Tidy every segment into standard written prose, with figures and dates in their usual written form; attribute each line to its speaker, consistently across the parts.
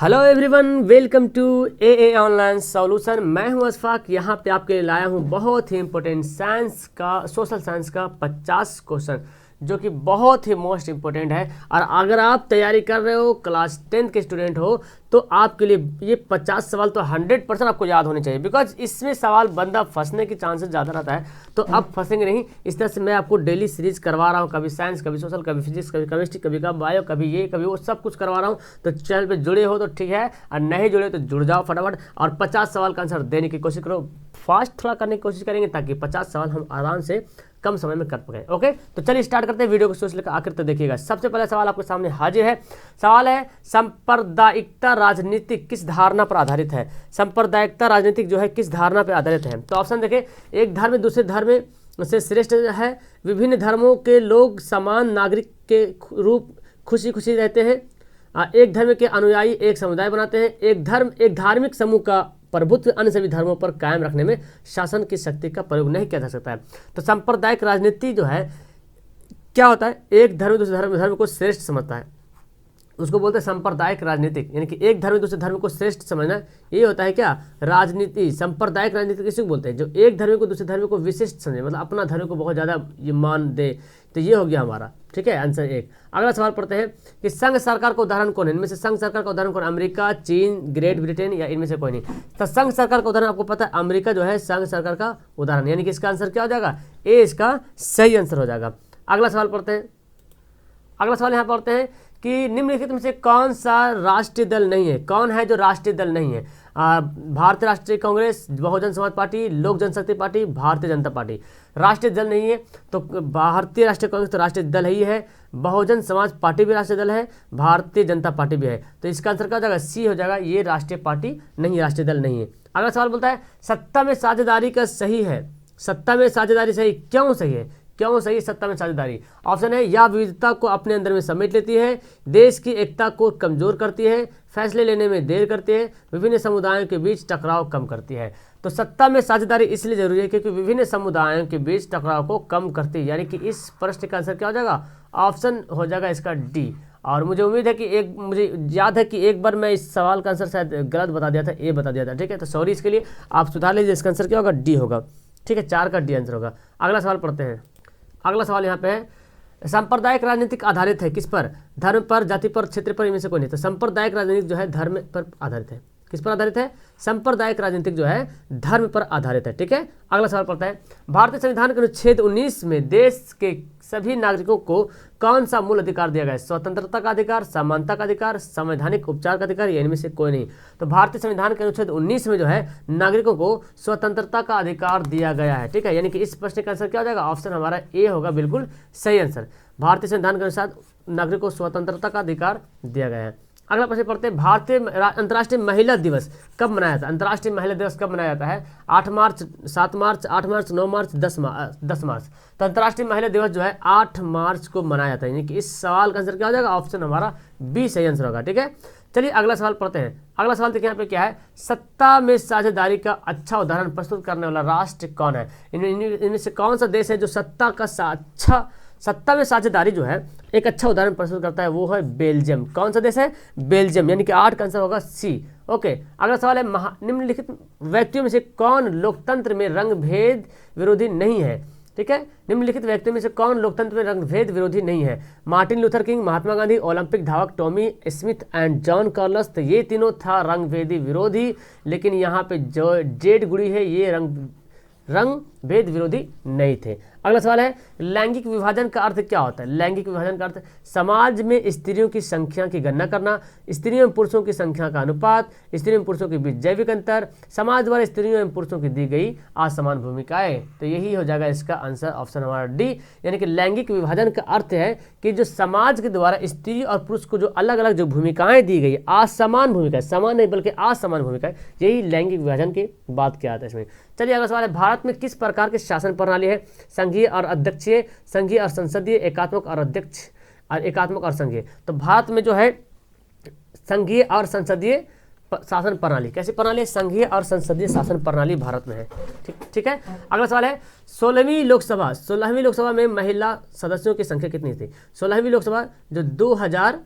Speaker 1: Hello everyone, welcome to a online solution. मैं हूं अशफाक। यहाँ पे आपके लिए लाया हूं बहुत ही इंपॉर्टेंट साइंस का, सोशल साइंस का 50 क्वेश्चन जो कि बहुत ही मोस्ट इंपॉर्टेंट है। और अगर आप तैयारी कर रहे हो, क्लास 10 के स्टूडेंट हो, तो आपके लिए ये 50 सवाल तो 100% आपको याद होने चाहिए। बिकॉज इसमें सवाल बंदा फंसने की चांसेस ज़्यादा रहता है, तो आप फंसेंगे नहीं। इस तरह से मैं आपको डेली सीरीज करवा रहा हूँ, कभी साइंस, कभी सोशल, कभी फिजिक्स, कभी केमिस्ट्री, कभी बायो, कभी ये कभी वो, सब कुछ करवा रहा हूँ। तो चैनल पे जुड़े हो तो ठीक है, और नहीं जुड़े तो जुड़ जाओ फटाफट और 50 सवाल का आंसर देने की कोशिश करो। फास्ट थोड़ा करने की कोशिश करेंगे ताकि 50 सवाल हम आराम से कम समय में कर पाए। ओके, तो चलिए स्टार्ट करते हैं। वीडियो को सोच लेकर आखिर तक देखिएगा। सबसे पहला सवाल आपके सामने हाजिर है। सवाल है, सांप्रदायिकता राजनीतिक किस धारणा पर आधारित है? सांप्रदायिकता राजनीतिक जो है किस धारणा पर आधारित है? तो ऑप्शन देखें, एक धर्म दूसरे धर्म से श्रेष्ठ है, विभिन्न धर्मों के लोग समान नागरिक के रूप खुशी खुशी रहते हैं, एक धर्म के अनुयायी एक समुदाय बनाते हैं, एक धार्मिक समूह का प्रभुत्व अन्य सभी धर्मों पर कायम रखने में शासन की शक्ति का प्रयोग नहीं किया जा सकता है। तो सांप्रदायिक राजनीति जो है क्या होता है? एक धर्म दूसरे धर्म को श्रेष्ठ समझता है, उसको बोलते हैं सांप्रदायिक राजनीतिक। यानी कि एक धर्म दूसरे धर्म को श्रेष्ठ समझना, ये होता है क्या? राजनीति। सांप्रदायिक राजनीति किसी को बोलते हैं? जो एक धर्म को दूसरे धर्म को विशिष्ट समझे, मतलब अपना धर्म को बहुत ज़्यादा ये मान दे। तो ये हो गया हमारा, ठीक है, आंसर एक। अगला सवाल पढ़ते हैं कि संघ सरकार का उदाहरण कौन है? इनमें से संघ सरकार का उदाहरण कौन? अमेरिका, चीन, ग्रेट ब्रिटेन या इनमें से कोई नहीं। तो संघ सरकार का उदाहरण आपको पता है, अमेरिका जो है संघ सरकार का उदाहरण, यानी कि इसका आंसर क्या हो जाएगा? ए इसका सही आंसर हो जाएगा। अगला सवाल पढ़ते हैं। अगला सवाल यहाँ पढ़ते हैं कि निम्नलिखित में से कौन सा राष्ट्रीय दल नहीं है? कौन है जो राष्ट्रीय दल नहीं है? भारतीय राष्ट्रीय कांग्रेस, बहुजन समाज पार्टी, लोक जनशक्ति पार्टी, भारतीय जनता पार्टी। राष्ट्रीय दल नहीं है तो भारतीय राष्ट्रीय कांग्रेस तो राष्ट्रीय दल ही है, बहुजन समाज पार्टी भी राष्ट्रीय दल है, भारतीय जनता पार्टी भी है। तो इसका आंसर क्या हो जाएगा? सी हो जाएगा। ये राष्ट्रीय पार्टी नहीं, राष्ट्रीय दल नहीं है। अगला सवाल बोलता है, सत्ता में साझेदारी का सही है? सत्ता में साझेदारी सही, क्यों सही है? क्यों सही सत्ता में साझेदारी? ऑप्शन है, यह विविधता को अपने अंदर में समेट लेती है, देश की एकता को कमजोर करती है, फैसले लेने में देर करती है, विभिन्न समुदायों के बीच टकराव कम करती है। तो सत्ता में साझेदारी इसलिए जरूरी है क्योंकि विभिन्न समुदायों के बीच टकराव को कम करती है। यानी कि इस प्रश्न का आंसर क्या हो जाएगा? ऑप्शन हो जाएगा इसका डी। और मुझे उम्मीद है कि मुझे याद है कि एक बार मैं इस सवाल का आंसर शायद गलत बता दिया था, ए बता दिया था, ठीक है, तो सॉरी इसके लिए, आप सुधार लीजिए। इसका आंसर क्या होगा? डी होगा, ठीक है, 4 का डी आंसर होगा। अगला सवाल पढ़ते हैं। अगला सवाल यहाँ पे है, सांप्रदायिक राजनीतिक आधारित है किस पर? धर्म पर, जाति पर, क्षेत्र पर, इनमें से कोई नहीं। तो सांप्रदायिक राजनीतिक जो है धर्म पर आधारित है। किस पर आधारित है? सांप्रदायिक राजनीतिक जो है धर्म पर आधारित है, ठीक है। अगला सवाल पढ़ता है, भारतीय संविधान के अनुच्छेद 19 में देश के सभी नागरिकों को कौन सा मूल अधिकार दिया गया है? स्वतंत्रता का अधिकार, समानता का अधिकार, संवैधानिक उपचार का अधिकार या इनमें से कोई नहीं। तो भारतीय संविधान के अनुच्छेद 19 में जो है नागरिकों को स्वतंत्रता का अधिकार दिया गया है, ठीक है। यानी कि इस प्रश्न का आंसर क्या हो जाएगा? ऑप्शन हमारा ए होगा, बिल्कुल सही आंसर। भारतीय संविधान के अनुसार नागरिकों को स्वतंत्रता का अधिकार दिया गया है। अगला प्रश्न पढ़ते हैं, भारतीय अंतर्राष्ट्रीय महिला दिवस कब मनाया जाता है? अंतर्राष्ट्रीय महिला दिवस कब मनाया जाता है? 8 मार्च, 7 मार्च, 8 मार्च, 9 मार्च, 10 मार्च। तो अंतर्राष्ट्रीय महिला दिवस जो है 8 मार्च को मनाया जाता है। यानी कि इस सवाल का आंसर क्या हो जाएगा? ऑप्शन हमारा बी सही आंसर होगा, ठीक है। चलिए अगला सवाल पढ़ते हैं। अगला सवाल देखिए यहाँ पे क्या है, सत्ता में साझेदारी का अच्छा उदाहरण प्रस्तुत करने वाला राष्ट्र कौन है? इनमें से कौन सा देश है जो सत्ता में साझेदारी जो है एक अच्छा उदाहरण प्रस्तुत करता है? वो है बेल्जियम। कौन सा देश है? बेल्जियम। यानी कि 8 का आंसर होगा सी। ओके, अगला सवाल है, निम्नलिखित व्यक्तियों में से कौन लोकतंत्र में रंग भेद विरोधी नहीं है? ठीक है, निम्नलिखित व्यक्तियों में से कौन लोकतंत्र में रंग भेद विरोधी नहीं है? Martin Luther King, Mahatma Gandhi, Olympic धावक Tommy Smith and John Carlos. तो ये तीनों था रंग भेदी विरोधी, लेकिन यहाँ पे जो जेड गुड़ी है ये रंग भेद विरोधी नहीं थे। अगला सवाल है, लैंगिक विभाजन का अर्थ क्या होता है? लैंगिक विभाजन का अर्थ समाज में स्त्रियों की संख्या की गणना करना, स्त्रियों एवं पुरुषों की संख्या का अनुपात, स्त्रियों एवं पुरुषों के बीच जैविक अंतर, समाज द्वारा स्त्रियों एवं पुरुषों की दी गई असमान भूमिकाएं। तो यही हो जाएगा इसका आंसर, ऑप्शन हमारा डी। यानी कि लैंगिक विभाजन का अर्थ है कि जो समाज के द्वारा स्त्री और पुरुष को जो अलग अलग जो भूमिकाएं दी गई, असमान भूमिकाएं, समान नहीं बल्कि असमान भूमिकाएं, यही लैंगिक विभाजन की बात क्या आता है इसमें। चलिए अगला सवाल है, भारत में किस प्रकार की शासन प्रणाली है? संघीय और अध्यक्षीय, संघीय और संसदीय, एकात्मक और अध्यक्ष, और एकात्मक और संघीय। तो भारत में जो है संघीय और संसदीय शासन प्रणाली, कैसी प्रणाली? संघीय और संसदीय शासन प्रणाली भारत में है, ठीक है। अगला सवाल है, 16वीं लोकसभा में महिला सदस्यों की संख्या कितनी थी? 16वीं लोकसभा जो 2000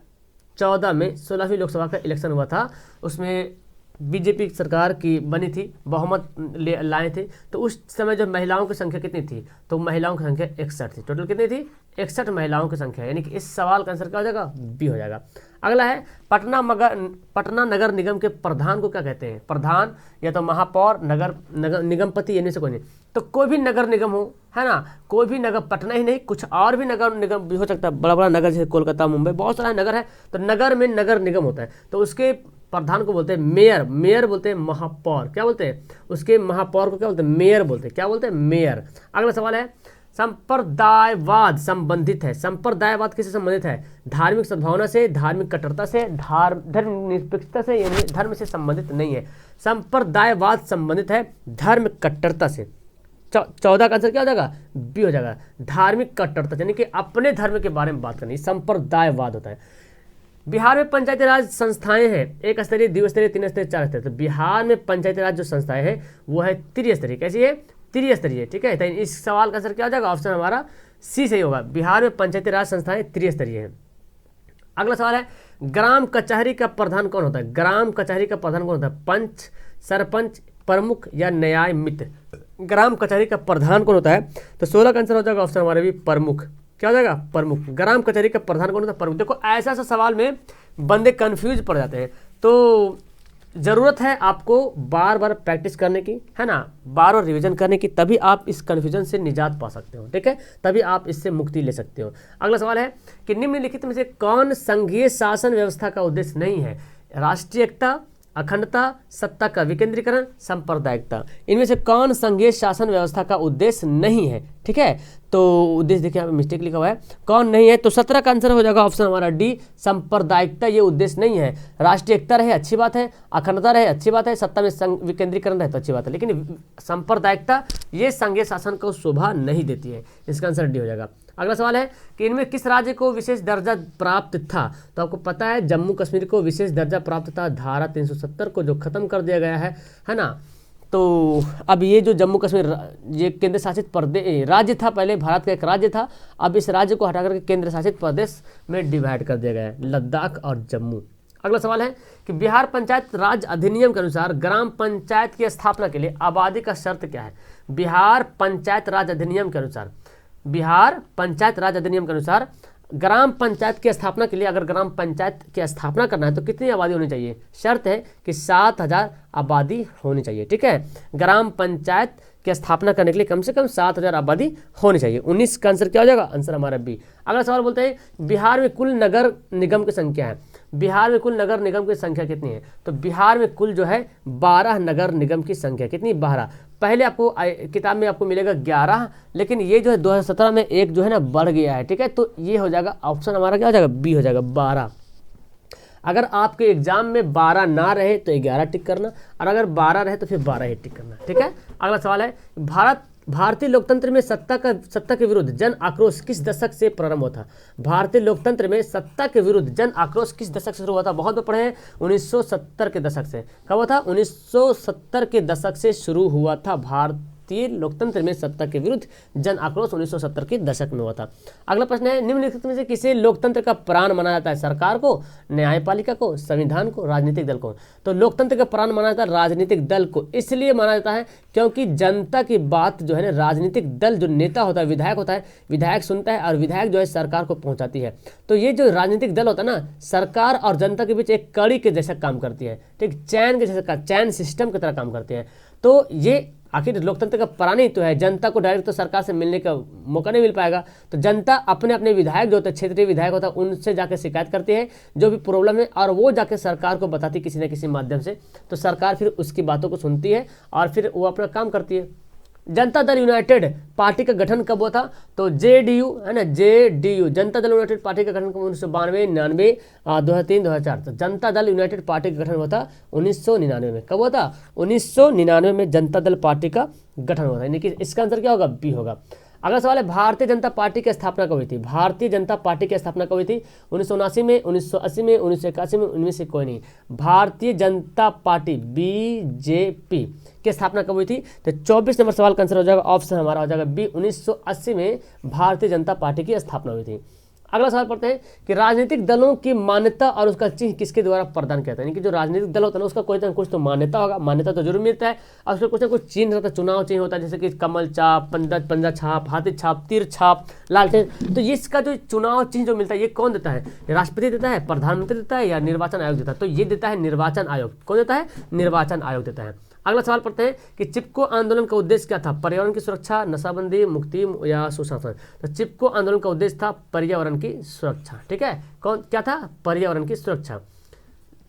Speaker 1: 2014 में 16वीं लोकसभा का इलेक्शन हुआ था, उसमें बीजेपी सरकार की बनी थी, बहुमत लाए थे। तो उस समय जो महिलाओं की संख्या कितनी थी, तो महिलाओं की संख्या 61 थी। टोटल कितनी थी? 61 महिलाओं की संख्या, यानी कि इस सवाल का आंसर क्या हो जाएगा? बी हो जाएगा। अगला है पटना नगर निगम के प्रधान को क्या कहते हैं? प्रधान या तो महापौर, नगर निगमपति, इनमें से कोई नहीं। तो कोई भी नगर निगम हो, है ना, कोई भी नगर, पटना ही नहीं कुछ और भी नगर निगम भी हो सकता है, बड़ा बड़ा नगर जैसे कोलकाता, मुंबई, बहुत सारा नगर है। तो नगर में नगर निगम होता है, तो उसके प्रधान को बोलते हैं मेयर। मेयर बोलते हैं महापौर, क्या बोलते हैं? उसके महापौर को क्या बोलते हैं? मेयर बोलते हैं। क्या बोलते हैं? मेयर। अगला सवाल है संप्रदायवाद संबंधित है। संप्रदायवाद किससे संबंधित है? धार्मिक सद्भावना से, धार्मिक कट्टरता से, धर्मनिरपेक्षता से, यानी धर्म से संबंधित नहीं है। संप्रदायवाद संबंधित है धर्म कट्टरता से। 14 का आंसर क्या हो जाएगा? बी हो जाएगा। धार्मिक कट्टरता यानी कि अपने धर्म के बारे में बात करनी, संप्रदायवाद होता है। बिहार में पंचायती राज संस्थाएं हैं, एक स्तरीय, द्विस्तरीय, तीन स्तरीय, चार स्तरीय। तो बिहार में पंचायती राज जो संस्थाएं हैं वो है त्रिस्तरीय। कैसी है? त्रिस्तरीय। ठीक है, तो इस सवाल का आंसर क्या हो जाएगा? ऑप्शन हमारा सी सही होगा। बिहार में पंचायती राज संस्थाएं त्रिस्तरीय हैं। अगला सवाल है ग्राम कचहरी का प्रधान कौन होता है? ग्राम कचहरी का प्रधान कौन होता है? पंच, सरपंच, प्रमुख या न्याय मित्र? ग्राम कचहरी का प्रधान कौन होता है? तो 16 का आंसर हो जाएगा ऑप्शन हमारे भी प्रमुख। क्या हो जाएगा? प्रमुख। ग्राम कचहरी का प्रधान कौन होता है? प्रमुख। देखो ऐसा सवाल में बंदे कंफ्यूज पड़ जाते हैं, तो ज़रूरत है आपको बार बार प्रैक्टिस करने की, है ना, बार बार रिवीजन करने की, तभी आप इस कन्फ्यूजन से निजात पा सकते हो। ठीक है, तभी आप इससे मुक्ति ले सकते हो। अगला सवाल है कि निम्नलिखित में से कौन संघीय शासन व्यवस्था का उद्देश्य नहीं है? राष्ट्रीय एकता, अखंडता, सत्ता का विकेंद्रीकरण, सांप्रदायिकता। इनमें से कौन संघीय शासन व्यवस्था का उद्देश्य नहीं है? ठीक है, तो उद्देश्य देखिए यहाँ पे मिस्टेक लिखा हुआ है, कौन नहीं है? तो 17 का आंसर हो जाएगा ऑप्शन हमारा डी, सांप्रदायिकता। ये उद्देश्य नहीं है। राष्ट्रीय एकता रहे अच्छी बात है, अखंडता रहे अच्छी बात है, सत्ता में विकेंद्रीकरण रहे तो अच्छी बात है, लेकिन सांप्रदायिकता ये संघीय शासन को शोभा नहीं देती है। इसका आंसर डी हो जाएगा। अगला सवाल है कि इनमें किस राज्य को विशेष दर्जा प्राप्त था? तो आपको पता है जम्मू कश्मीर को विशेष दर्जा प्राप्त था, धारा 370 को जो खत्म कर दिया गया है ना। तो अब ये जो जम्मू कश्मीर ये केंद्र शासित प्रदेश राज्य था, पहले भारत का एक राज्य था, अब इस राज्य को हटाकर के केंद्र शासित प्रदेश में डिवाइड कर दिया गया है, लद्दाख और जम्मू। अगला सवाल है कि बिहार पंचायत राज अधिनियम के अनुसार ग्राम पंचायत की स्थापना के लिए आबादी का शर्त क्या है? बिहार पंचायत राज अधिनियम के अनुसार, बिहार पंचायत राज अधिनियम के अनुसार ग्राम पंचायत की स्थापना के लिए, अगर ग्राम पंचायत की स्थापना करना है तो कितनी आबादी होनी चाहिए? शर्त है कि 7000 आबादी होनी चाहिए। ठीक है, ग्राम पंचायत की स्थापना करने के लिए कम से कम 7000 आबादी होनी चाहिए। 19 का आंसर क्या हो जाएगा? आंसर हमारा बी। अगला सवाल बोलते हैं बिहार में कुल नगर निगम की संख्या है। बिहार में कुल नगर निगम की संख्या कितनी है? तो बिहार में कुल जो है 12 नगर निगम की संख्या। कितनी? 12। पहले आपको किताब में आपको मिलेगा 11, लेकिन ये जो है 2017 में एक जो है ना बढ़ गया है। ठीक है, तो ये हो जाएगा ऑप्शन हमारा क्या हो जाएगा? बी हो जाएगा, 12। अगर आपके एग्जाम में 12 ना रहे तो 11 टिक करना, और अगर 12 रहे तो फिर 12 ही टिक करना। ठीक है, अगला सवाल है भारतीय लोकतंत्र में सत्ता के विरुद्ध जन आक्रोश किस दशक से प्रारंभ हुआ था? भारतीय लोकतंत्र में सत्ता के विरुद्ध जन आक्रोश किस दशक से शुरू हुआ था? बहुत बार पढ़े हैं, 1970 के दशक से। कब हुआ था? 1970 के दशक से शुरू हुआ था। भारतीय लोकतंत्र में सत्ता के विरुद्ध जन आक्रोश 1970 के दशक में हुआ था। अगला प्रश्न है निम्नलिखित में से किसे लोकतंत्र का प्राण माना जाता है? सरकार को, न्यायपालिका को, संविधान को, राजनीतिक दल को? तो लोकतंत्र का प्राण माना जाता है राजनीतिक दल को। इसलिए माना जाता है क्योंकि जनता की बात जो है ना, राजनीतिक दल जो नेता होता है, विधायक होता है, विधायक सुनता है और विधायक जो है सरकार को पहुंचाती है। तो ये जो राजनीतिक दल होता है ना, सरकार और जनता के बीच एक कड़ी के जैसा काम करती है। ठीक, चैन के जैसा, चैन सिस्टम की तरह काम करते हैं। तो ये आखिर लोकतंत्र का प्राण ही तो है। जनता को डायरेक्ट तो सरकार से मिलने का मौका नहीं मिल पाएगा, तो जनता अपने अपने विधायक जो होते हैं, क्षेत्रीय विधायक होता है, उनसे जाकर शिकायत करती है जो भी प्रॉब्लम है, और वो जाकर सरकार को बताती किसी न किसी माध्यम से। तो सरकार फिर उसकी बातों को सुनती है और फिर वो अपना काम करती है। जनता दल यूनाइटेड पार्टी का गठन कब हुआ था? तो जेडीयू है ना, JDU Janata Dal United party का गठन 1992, 99, 2003, 2004। तो जनता दल यूनाइटेड पार्टी का गठन हुआ था 1999 में। कब हुआ था? 1999 में जनता दल पार्टी का गठन हुआ था, यानी कि इसका आंसर क्या होगा? बी होगा। अगला सवाल है भारतीय जनता पार्टी की स्थापना कब हुई थी? भारतीय जनता पार्टी की स्थापना कब हुई थी? 1979 में, 1980 में, 1981 में, उनमें से कोई नहीं। भारतीय जनता पार्टी बीजेपी की स्थापना कब हुई थी? तो 24 नंबर सवाल का आंसर हो जाएगा ऑप्शन हमारा हो जाएगा बी, 1980 में भारतीय जनता पार्टी की स्थापना हुई थी। अगला सवाल पढ़ते हैं कि राजनीतिक दलों की मान्यता और उसका चिन्ह किसके द्वारा प्रदान किया जाता है। यानी कि जो राजनीतिक दल होता है ना उसका कोई ना कुछ तो मान्यता होगा, मान्यता तो जरूर मिलता है, और उसका कुछ ना कुछ चिन्ह होता है, चुनाव चिन्ह होता है, जैसे कि कमल छाप, पंजा छाप, हाथी छाप, तीर छाप, लालटेन। तो इसका जो चुनाव चिन्ह जो मिलता है ये कौन देता है? राष्ट्रपति देता है, प्रधानमंत्री देता है, या निर्वाचन आयोग देता है? तो ये देता है निर्वाचन आयोग। कौन देता है? निर्वाचन आयोग देता है। अगला सवाल पढ़ते हैं कि चिपको आंदोलन का उद्देश्य क्या था? पर्यावरण की सुरक्षा, नशाबंदी, मुक्ति या सुशासन? तो चिपको आंदोलन का उद्देश्य था पर्यावरण की सुरक्षा। ठीक है, कौन क्या था? पर्यावरण की सुरक्षा।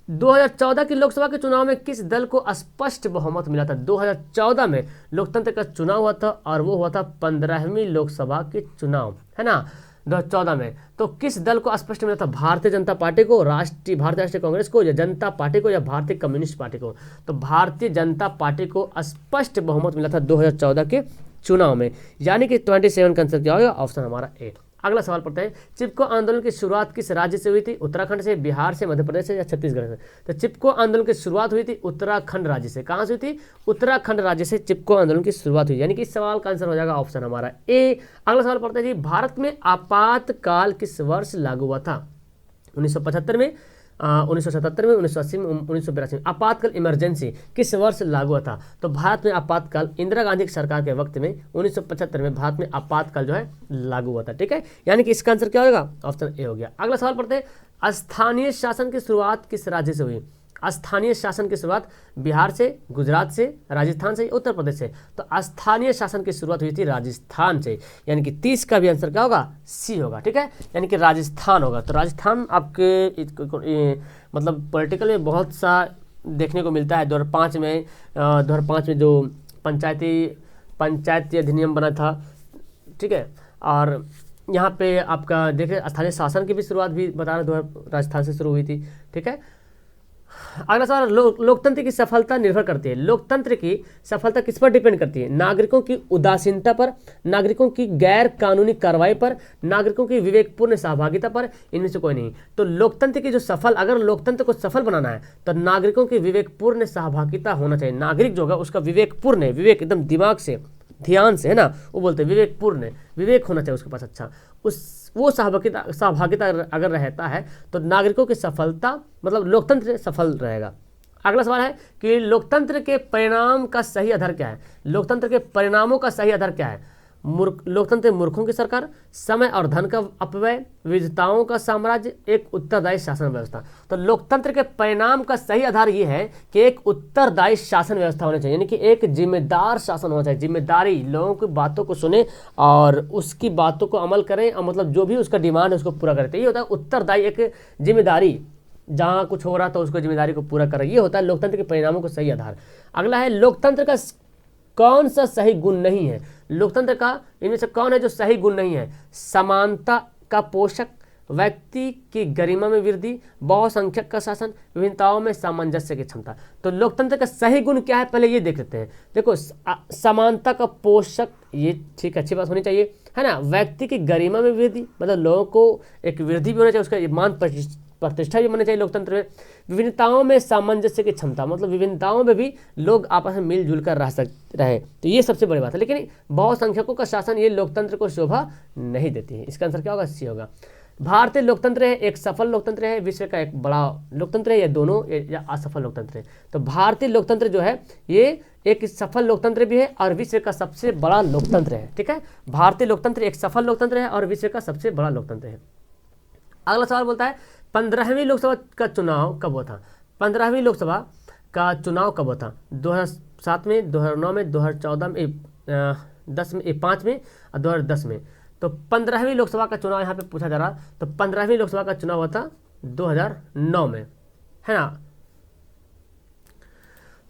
Speaker 1: 2014 की लोकसभा के चुनाव में किस दल को स्पष्ट बहुमत मिला था? 2014 में लोकतंत्र का चुनाव हुआ था और वो हुआ था 15वीं लोकसभा के चुनाव, है ना, 2014 में। तो किस दल को स्पष्ट मिला था? भारतीय जनता पार्टी को, भारतीय राष्ट्रीय कांग्रेस को, या जनता पार्टी को, या भारतीय कम्युनिस्ट पार्टी को? तो भारतीय जनता पार्टी को स्पष्ट बहुमत मिला था 2014 के चुनाव में, यानी कि 27 का आंसर क्या होगा? ऑप्शन हमारा ए। अगला सवाल पढ़ते हैं, चिपको आंदोलन की शुरुआत किस राज्य से हुई थी? उत्तराखंड से, बिहार से, मध्य प्रदेश से, या छत्तीसगढ़ से? तो चिपको आंदोलन की शुरुआत हुई थी उत्तराखंड राज्य से। कहां से हुई थी? उत्तराखंड राज्य से चिपको आंदोलन की शुरुआत हुई, यानी कि इस सवाल का आंसर हो जाएगा ऑप्शन हमारा ए। अगला सवाल पढ़ते हैं जी, भारत में आपातकाल किस वर्ष लागू हुआ था? 1975 में, 1977 में, 1980 में, 1982 में? आपातकाल इमरजेंसी किस वर्ष लागू हुआ था? तो भारत में आपातकाल इंदिरा गांधी की सरकार के वक्त में 1975 में भारत में आपातकाल जो है लागू हुआ था। ठीक है, यानी कि इसका आंसर क्या होगा? ऑप्शन ए हो गया। अगला सवाल पढ़ते हैं, स्थानीय शासन की शुरुआत किस राज्य से हुई? स्थानीय शासन की शुरुआत बिहार से, गुजरात से, राजस्थान से, उत्तर प्रदेश से? तो स्थानीय शासन की शुरुआत हुई थी राजस्थान से, यानी कि 30 का भी आंसर क्या होगा? सी होगा। ठीक है, यानी कि राजस्थान होगा। तो राजस्थान आपके मतलब पॉलिटिकल में बहुत सा देखने को मिलता है। 2005 में जो पंचायती अधिनियम बना था, ठीक है, और यहाँ पे आपका देखिए स्थानीय शासन की भी शुरुआत भी बता रहे राजस्थान से शुरू हुई थी। ठीक है, अगला सवाल, लोकतंत्र की सफलता निर्भर करती है। लोकतंत्र की सफलता किस पर डिपेंड करती है? नागरिकों की उदासीनता पर, नागरिकों की गैर कानूनी कार्रवाई पर, नागरिकों की विवेकपूर्ण सहभागिता पर, इनमें से कोई नहीं। तो लोकतंत्र की जो अगर लोकतंत्र को सफल बनाना है तो नागरिकों की विवेकपूर्ण सहभागिता होना चाहिए। नागरिक जो होगा उसका विवेकपूर्ण है, विवेक एकदम दिमाग से, ध्यान से, है ना, वो बोलते हैं विवेकपूर्ण है, विवेक होना चाहिए उसके पास। अच्छा, वो सहभागिता अगर रहता है तो नागरिकों की सफलता मतलब लोकतंत्र सफल रहेगा। अगला सवाल है कि लोकतंत्र के परिणाम का सही आधार क्या है? लोकतंत्र के परिणामों का सही आधार क्या है? लोकतंत्र मूर्खों की सरकार, समय और धन का अपव्यय, विविधताओं का साम्राज्य, एक उत्तरदायी शासन व्यवस्था? तो लोकतंत्र के परिणाम का सही आधार ये है कि एक उत्तरदायी शासन व्यवस्था होनी चाहिए, यानी कि एक जिम्मेदार शासन होना चाहिए। जिम्मेदारी, लोगों की बातों को सुने और उसकी बातों को अमल करें, और मतलब जो भी उसका डिमांड है उसको पूरा करें। तो ये होता है उत्तरदायी, एक जिम्मेदारी, जहाँ कुछ हो रहा तो उसको जिम्मेदारी को पूरा करें। ये होता है लोकतंत्र के परिणामों को सही आधार। अगला है, लोकतंत्र का कौन सा सही गुण नहीं है? लोकतंत्र का इनमें से कौन है जो सही गुण नहीं है? समानता का पोषक, व्यक्ति की गरिमा में वृद्धि, बहुसंख्यक का शासन, विभिन्नताओं में सामंजस्य की क्षमता। तो लोकतंत्र का सही गुण क्या है पहले ये देख लेते हैं। देखो, समानता का पोषक, ये ठीक अच्छी बात होनी चाहिए, है ना। व्यक्ति की गरिमा में वृद्धि, मतलब लोगों को एक वृद्धि भी होना चाहिए, उसका मान प्रतिष्ठा भी होनी चाहिए लोकतंत्र में। विभिन्नताओं में सामंजस्य की क्षमता, मतलब विभिन्नताओं में भी लोग आपस में मिलजुल कर रहे, तो ये सबसे बड़ी बात है। लेकिन बहुसंख्यकों का शासन ये लोकतंत्र को शोभा नहीं देती है। इसका आंसर क्या होगा? सी होगा। भारतीय लोकतंत्र है एक सफल लोकतंत्र है, विश्व का एक बड़ा लोकतंत्र है, या दोनों, या असफल लोकतंत्र है? तो भारतीय लोकतंत्र जो है ये एक सफल लोकतंत्र भी है और विश्व का सबसे बड़ा लोकतंत्र है। ठीक है, भारतीय लोकतंत्र एक सफल लोकतंत्र है और विश्व का सबसे बड़ा लोकतंत्र है। अगला सवाल बोलता है, 15वीं लोकसभा का चुनाव कब हुआ था? 15वीं लोकसभा का चुनाव कब हुआ था? 2007 में, 2009 में, 2014 में, 5 में और 2010 में। तो 15वीं लोकसभा का चुनाव यहाँ पे पूछा जा रहा, तो 15वीं लोकसभा का चुनाव हुआ था 2009 में, है ना।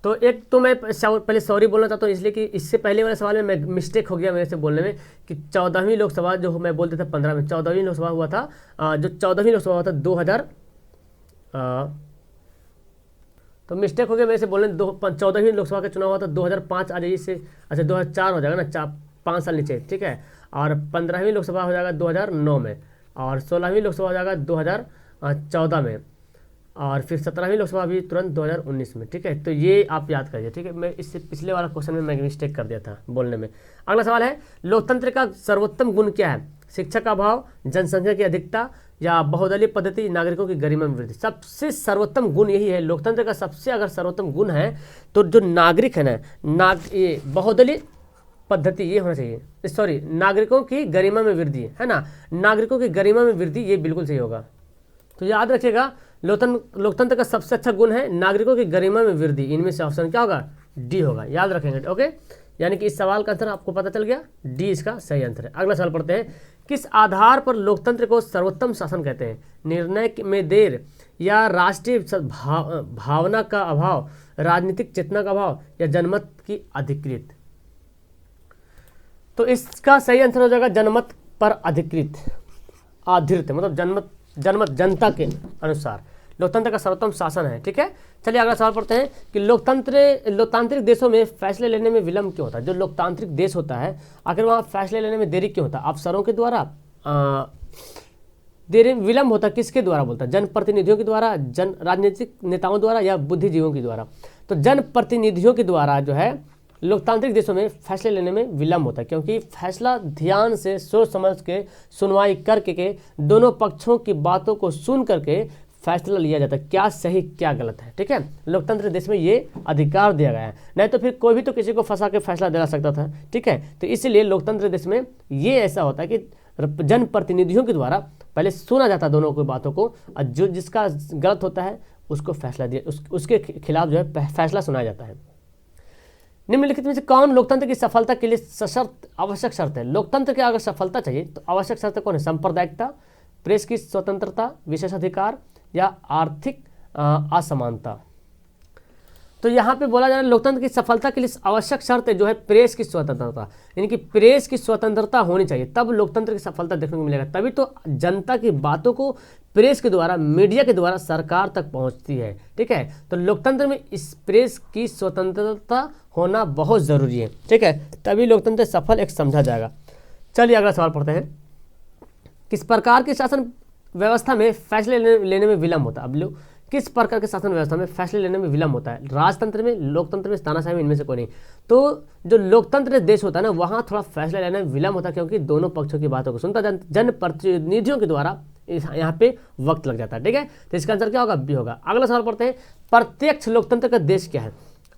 Speaker 1: तो एक तो मैं पहले सॉरी बोलना चाहता हूँ, इसलिए कि इससे पहले वाले सवाल में मैं मिस्टेक हो गया मेरे से बोलने में, कि 14वीं लोकसभा जो मैं बोलते थे 15 में, 14वीं लोकसभा हुआ था, जो 14वीं लोकसभा हुआ था 2000, तो मिस्टेक हो गया मेरे से बोलने। 14वीं लोकसभा का चुनाव हुआ था 2005, आ जाइए इससे, अच्छा 2004 हो जाएगा ना, 5 साल नीचे, ठीक है। और 15वीं लोकसभा हो जाएगा 2009 में, और 16वीं लोकसभा हो जाएगा 2014 में, और फिर 17वीं लोकसभा अभी तुरंत 2019 में, ठीक है। तो ये आप याद करिए, ठीक है। मैं इससे पिछले वाला क्वेश्चन में मैं मिस्टेक कर दिया था बोलने में। अगला सवाल है, लोकतंत्र का सर्वोत्तम गुण क्या है? शिक्षा का अभाव, जनसंख्या की अधिकता, या बहुदलीय पद्धति, नागरिकों की गरिमा में वृद्धि। सबसे सर्वोत्तम गुण यही है लोकतंत्र का। सबसे अगर सर्वोत्तम गुण है तो जो नागरिक है ना, ये बहुदलीय पद्धति ये होना चाहिए, सॉरी, नागरिकों की गरिमा में वृद्धि, है ना, नागरिकों की गरिमा में वृद्धि, ये बिल्कुल सही होगा। तो याद रखिएगा, लोकतंत्र का सबसे अच्छा गुण है नागरिकों की गरिमा में वृद्धि। इनमें से ऑप्शन क्या होगा? डी होगा, याद रखेंगे, ओके। यानी कि इस सवाल का आंसर आपको पता चल गया, डी इसका सही आंसर है। अगला सवाल पढ़ते हैं, किस आधार पर लोकतंत्र को सर्वोत्तम शासन कहते हैं? निर्णय में देर, या राष्ट्रीय भावना का अभाव, राजनीतिक चेतना का अभाव, या जनमत की अधिकृत? तो इसका सही आंसर हो जाएगा जनमत पर अधिकृत, आधृत, मतलब जनमत जनता के अनुसार लोकतंत्र का सर्वोत्तम शासन है, ठीक है। चलिए अगला सवाल पढ़ते हैं कि लोकतांत्रिक देशों में फैसले लेने में विलंब क्यों होता है? जो लोकतांत्रिक देश होता है आखिर वहाँ फैसले लेने में देरी क्यों होता है? अफसरों के द्वारा देरी विलंब होता है, किसके द्वारा बोलता है? जनप्रतिनिधियों के द्वारा, राजनीतिक नेताओं द्वारा, या बुद्धिजीवियों के द्वारा? तो जनप्रतिनिधियों के द्वारा जो है लोकतांत्रिक देशों में फैसले लेने में विलंब होता है, क्योंकि फैसला ध्यान से सोच समझ के सुनवाई करके के दोनों पक्षों की बातों को सुन करके फैसला लिया जाता है, क्या सही क्या गलत है, ठीक है। लोकतंत्र देश में ये अधिकार दिया गया है, नहीं तो फिर कोई भी तो किसी को फंसा के फैसला दिला सकता था, ठीक है। तो इसलिए लोकतंत्र देश में ये ऐसा होता है कि जनप्रतिनिधियों के द्वारा पहले सुना जाता है दोनों की बातों को, और जो जिसका गलत होता है उसको फैसला दिया, उसके खिलाफ जो है फैसला सुनाया जाता है। निम्नलिखित में से कौन लोकतंत्र की सफलता के लिए सशर्त आवश्यक शर्त है? लोकतंत्र की अगर सफलता चाहिए तो आवश्यक शर्त कौन है? सांप्रदायिकता, प्रेस की स्वतंत्रता, विशेषाधिकार, या आर्थिक असमानता। तो यहाँ पे बोला जा रहा है लोकतंत्र की सफलता के लिए आवश्यक शर्त है जो है प्रेस की स्वतंत्रता, यानी कि प्रेस की स्वतंत्रता होनी चाहिए, तब लोकतंत्र की सफलता देखने को मिलेगा। तभी तो जनता की बातों को प्रेस के द्वारा, मीडिया के द्वारा सरकार तक पहुँचती है, ठीक है। तो लोकतंत्र में इस प्रेस की स्वतंत्रता होना बहुत ज़रूरी है, ठीक है, तभी लोकतंत्र सफल एक समझा जाएगा। चलिए अगला सवाल पढ़ते हैं, किस प्रकार की शासन व्यवस्था में फैसले लेने में विलंब होता है? अब लोग किस प्रकार के शासन व्यवस्था में फैसले लेने में विलंब होता है? राजतंत्र में, लोकतंत्र में, तानाशाही में, इनमें से कोई नहीं। तो जो लोकतंत्र देश होता है ना, वहाँ थोड़ा फैसला लेने में विलंब होता है, क्योंकि दोनों पक्षों की बातों को सुनता जनप्रतिनिधियों के द्वारा यहाँ पे वक्त लग जाता है, ठीक है। तो इसका आंसर क्या होगा? बी होगा। अगला सवाल पढ़ते हैं, प्रत्यक्ष लोकतंत्र का देश क्या है?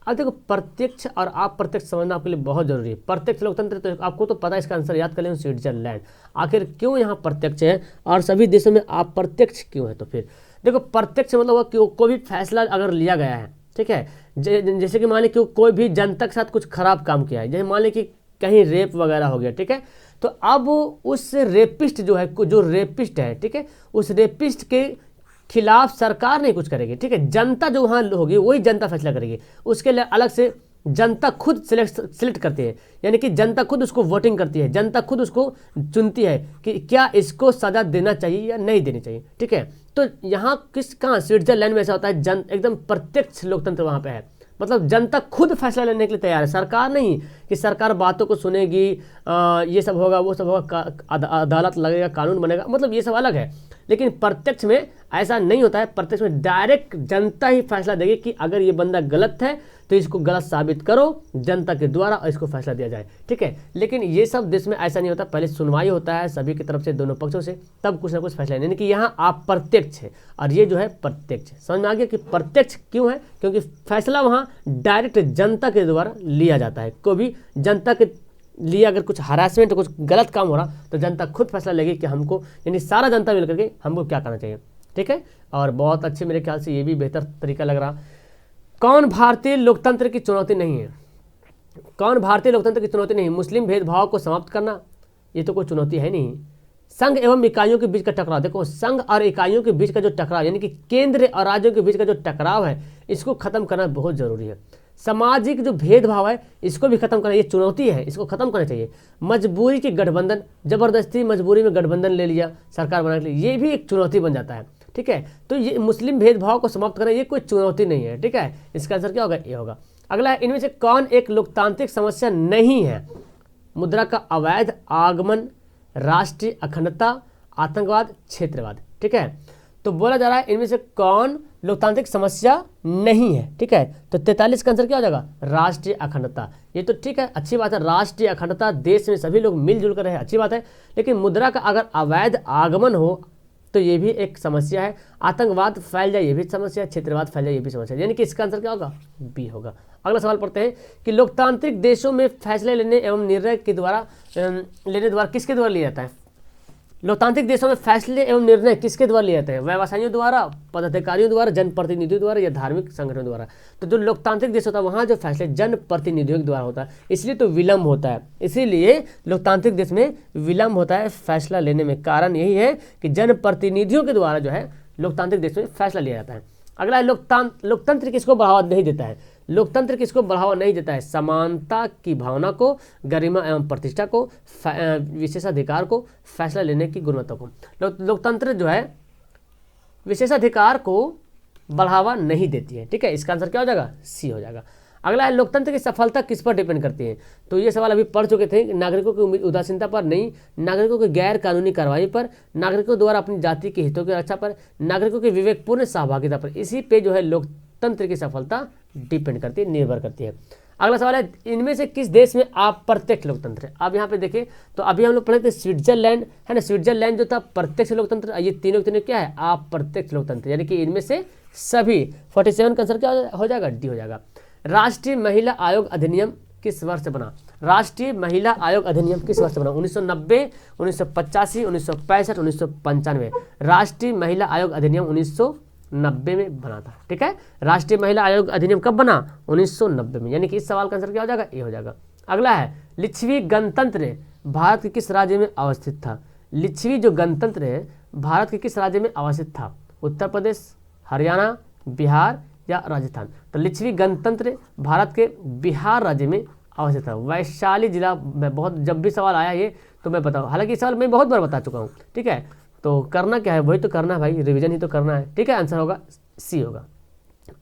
Speaker 1: अब देखो, प्रत्यक्ष और अप्रत्यक्ष समझना आपके लिए बहुत जरूरी है। प्रत्यक्ष लोकतंत्र तो आपको तो पता है, इसका आंसर याद कर लें, स्विट्जरलैंड। आखिर क्यों यहाँ प्रत्यक्ष है और सभी देशों में अप्रत्यक्ष क्यों है? तो फिर देखो, प्रत्यक्ष मतलब हुआ कि कोई भी फैसला अगर लिया गया है, ठीक है, जैसे कि मान ली कि कोई भी जनता के साथ कुछ खराब काम किया है, जैसे मान ली कि कहीं रेप वगैरह हो गया, ठीक है, तो अब उस रेपिस्ट जो है, जो रेपिस्ट है, ठीक है, उस रेपिस्ट के खिलाफ सरकार नहीं कुछ करेगी, ठीक है, जनता जो वहाँ होगी वही जनता फैसला करेगी। उसके लिए अलग से जनता खुद सिलेक्ट करती है, यानी कि जनता खुद उसको वोटिंग करती है, जनता खुद उसको चुनती है कि क्या इसको सजा देना चाहिए या नहीं देनी चाहिए, ठीक है। तो यहाँ कहाँ स्विट्जरलैंड में ऐसा होता है, एकदम प्रत्यक्ष लोकतंत्र वहाँ पे है, मतलब जनता खुद फैसला लेने के लिए तैयार है, सरकार नहीं कि सरकार बातों को सुनेगी, ये सब होगा वो सब होगा, अदालत लगेगा, कानून बनेगा, मतलब ये सब अलग है। लेकिन प्रत्यक्ष में ऐसा नहीं होता है, प्रत्यक्ष में डायरेक्ट जनता ही फैसला देगी कि अगर ये बंदा गलत है तो इसको गलत साबित करो, जनता के द्वारा इसको फैसला दिया जाए, ठीक है। लेकिन ये सब देश में ऐसा नहीं होता, पहले सुनवाई होता है सभी की तरफ से, दोनों पक्षों से, तब कुछ ना कुछ फैसला, यानी कि यहाँ अप्रत्यक्ष है और ये जो है प्रत्यक्ष। समझ में आ गया कि प्रत्यक्ष क्यों है? क्योंकि फैसला वहाँ डायरेक्ट जनता के द्वारा लिया जाता है। कोई भी जनता के लिए अगर कुछ हरासमेंट, कुछ गलत काम हो रहा तो जनता खुद फैसला लेगी कि हमको, यानी सारा जनता मिलकर के हमको क्या करना चाहिए, ठीक है। और बहुत अच्छे, मेरे ख्याल से ये भी बेहतर तरीका लग रहा। कौन भारतीय लोकतंत्र की चुनौती नहीं है? कौन भारतीय लोकतंत्र की चुनौती नहीं? मुस्लिम भेदभाव को समाप्त करना, ये तो कोई चुनौती है नहीं। संघ एवं इकाइयों के बीच का टकराव, देखो संघ और इकाइयों के बीच का जो टकराव, यानी कि केंद्र और राज्यों के बीच का जो टकराव है, इसको खत्म करना बहुत जरूरी है। सामाजिक जो भेदभाव है इसको भी खत्म करना, ये चुनौती है, इसको खत्म करना चाहिए। मजबूरी की गठबंधन, जबरदस्ती मजबूरी में गठबंधन ले लिया सरकार बनाने के लिए, ये भी एक चुनौती बन जाता है, ठीक है। तो ये मुस्लिम भेदभाव को समाप्त करना ये कोई चुनौती नहीं है, ठीक है। इसका आंसर क्या होगा? ये होगा। अगला है, इनमें से कौन एक लोकतांत्रिक समस्या नहीं है? मुद्रा का अवैध आगमन, राष्ट्रीय अखंडता, आतंकवाद, क्षेत्रवाद, ठीक है। तो बोला जा रहा है इनमें से कौन लोकतांत्रिक समस्या नहीं है, ठीक है। तो 43 का आंसर क्या हो जाएगा, राष्ट्रीय अखंडता। ये तो ठीक है, अच्छी बात है, राष्ट्रीय अखंडता, देश में सभी लोग मिलजुल कर रहे, अच्छी बात है। लेकिन मुद्रा का अगर अवैध आगमन हो तो ये भी एक समस्या है। आतंकवाद फैल जाए ये भी समस्या है, क्षेत्रवाद फैल जाए ये भी समस्या है, यानी कि इसका आंसर क्या होगा, बी होगा। अगला सवाल पढ़ते हैं कि लोकतांत्रिक देशों में फैसले लेने एवं निर्णय के द्वारा किसके द्वारा लिया जाता है। लोकतांत्रिक देशों में फैसले एवं निर्णय किसके द्वारा लिए जाते हैं, व्यवसायियों द्वारा, पदाधिकारियों द्वारा, जनप्रतिनिधियों द्वारा या धार्मिक संगठनों द्वारा। तो जो लोकतांत्रिक देश होता है वहाँ जो फैसले जनप्रतिनिधियों के द्वारा होता है, इसलिए तो विलम्ब होता है, इसीलिए लोकतांत्रिक देश में विलम्ब होता है फैसला लेने में। कारण यही है कि जनप्रतिनिधियों के द्वारा जो है लोकतांत्रिक देश में फैसला लिया जाता है। अगला है लोकतंत्र किसको बढ़ावा नहीं देता है, लोकतंत्र किसको बढ़ावा नहीं देता है, समानता की भावना को, गरिमा एवं प्रतिष्ठा को, विशेषाधिकार को, फैसला लेने की गुणवत्ता को। लोकतंत्र जो है विशेषाधिकार को बढ़ावा नहीं देती है, ठीक है। इसका आंसर क्या हो जाएगा, सी हो जाएगा। अगला है लोकतंत्र की सफलता किस पर डिपेंड करती है। तो ये सवाल अभी पढ़ चुके थे, नागरिकों की उदासीनता पर नहीं, नागरिकों की गैर कानूनी कार्रवाई पर, नागरिकों द्वारा अपनी जाति के हितों की रक्षा पर, नागरिकों की विवेकपूर्ण सहभागिता पर। इसी पे जो है लोकतंत्र की सफलता डिपेंड करती है, निर्भर करती है। अगला सवाल है इनमें से किस देश में अप्रत्यक्ष लोकतंत्र है। अब यहाँ पे देखें तो अभी हम लोग पढ़े थे स्विट्जरलैंड, है ना। स्विट्जरलैंड जो था प्रत्यक्ष लोकतंत्र, ये तीनों क्या है, अप्रत्यक्ष लोकतंत्र, यानी कि इनमें से सभी 47 का आंसर क्या हो जाएगा, डी हो जाएगा। राष्ट्रीय महिला आयोग अधिनियम किस वर्ष से बना, राष्ट्रीय महिला आयोग अधिनियम किस वर्ष से बना, 1990, 1985, 1965, 1995। राष्ट्रीय महिला आयोग अधिनियम 1990 में बना था, ठीक है। राष्ट्रीय महिला आयोग अधिनियम कब बना, 1990 में, यानी कि इस सवाल का आंसर क्या हो जाएगा, ए हो जाएगा। अगला है लिच्छवी गणतंत्र भारत के किस राज्य में अवस्थित था। लिच्छवी जो गणतंत्र है भारत के किस राज्य में अवस्थित था, उत्तर प्रदेश, हरियाणा, बिहार या राजस्थान। तो लिच्छवी गणतंत्र भारत के बिहार राज्य में अवस्थित था, वैशाली जिला में। बहुत जब भी सवाल आया ये तो मैं बताऊँ, हालांकि इस सवाल मैं बहुत बार बता चुका हूँ, ठीक है। तो करना क्या है, वही तो करना है भाई, रिवीजन ही तो करना है, ठीक है। आंसर होगा सी होगा।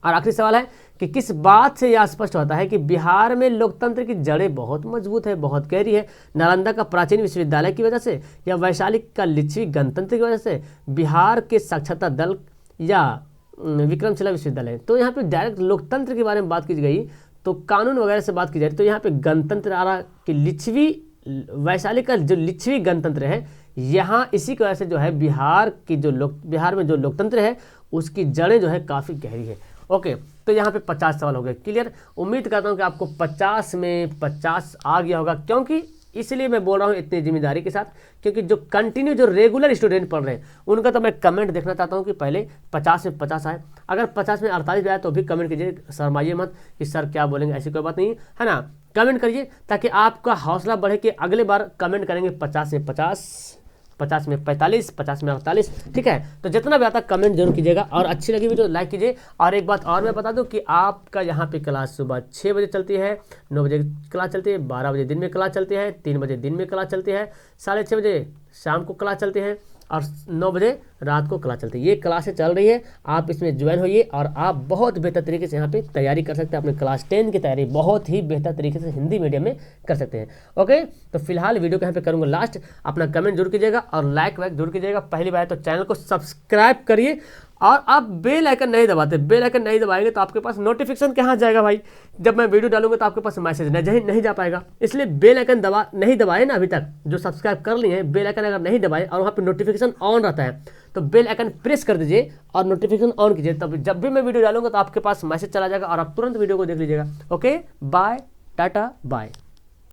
Speaker 1: और आखिरी सवाल है कि किस बात से यह स्पष्ट होता है कि बिहार में लोकतंत्र की जड़ें बहुत मजबूत है, बहुत गहरी है। नालंदा का प्राचीन विश्वविद्यालय की वजह से, या वैशाली का लिच्छवी गणतंत्र की वजह से, बिहार के साक्षरता दल, या विक्रमशिला विश्वविद्यालय। तो यहाँ पे डायरेक्ट लोकतंत्र के बारे में बात की गई तो कानून वगैरह से बात की जाए तो यहाँ पे गणतंत्र आ रहा कि लिच्छवी, वैशाली का जो लिच्छवी गणतंत्र है यहाँ इसी की वजह से जो है बिहार में जो लोकतंत्र है उसकी जड़ें जो है काफ़ी गहरी है। ओके, तो यहाँ पे 50 सवाल हो गए क्लियर। उम्मीद करता हूँ कि आपको 50 में 50 आ गया होगा, क्योंकि इसलिए मैं बोल रहा हूँ इतनी जिम्मेदारी के साथ, क्योंकि जो कंटिन्यू जो रेगुलर स्टूडेंट पढ़ रहे हैं उनका तो मैं कमेंट देखना चाहता हूँ कि पहले 50 में 50 आए। अगर 50 में 48 आए तो भी कमेंट कीजिए, शर्माइए मत कि सर क्या बोलेंगे, ऐसी कोई बात नहीं है ना। कमेंट करिए ताकि आपका हौसला बढ़े कि अगले बार कमेंट करेंगे 50 में 50, 50 में 45, 50 में 48, ठीक है। तो जितना भी आता कमेंट जरूर कीजिएगा, और अच्छी लगी वीडियो लाइक कीजिए। और एक बात और मैं बता दूं कि आपका यहाँ पे क्लास सुबह 6 बजे चलती है, 9 बजे क्लास चलती है, 12 बजे दिन में क्लास चलती है, 3 बजे दिन में क्लास चलती है, 6:30 बजे शाम को क्लास चलती है, और 9 बजे रात को क्लास चलती है। ये क्लासें चल रही है, आप इसमें ज्वाइन होइए और आप बहुत बेहतर तरीके से यहाँ पे तैयारी कर सकते हैं। अपने क्लास 10 की तैयारी बहुत ही बेहतर तरीके से हिंदी मीडियम में कर सकते हैं। ओके, तो फिलहाल वीडियो को यहाँ पे करूँगा लास्ट। अपना कमेंट जरूर कीजिएगा और लाइक वाइक जरूर कीजिएगा। पहली बार तो चैनल को सब्सक्राइब करिए, और आप बेल आइकन नहीं दबाते, बेल आइकन नहीं दबाएंगे तो आपके पास नोटिफिकेशन कहाँ जाएगा भाई। जब मैं वीडियो डालूंगा तो आपके पास मैसेज नहीं जा पाएगा। इसलिए बेल आइकन नहीं दबाए ना, अभी तक जो सब्सक्राइब कर लिए हैं, बेल आइकन अगर नहीं दबाए और वहाँ पे नोटिफिकेशन ऑन रहता है तो बेल आइकन प्रेस कर दीजिए और नोटिफिकेशन ऑन कीजिए, तब जब भी मैं वीडियो डालूंगा तो आपके पास मैसेज चला जाएगा और आप तुरंत वीडियो को देख लीजिएगा। Okay, bye, tata, bye.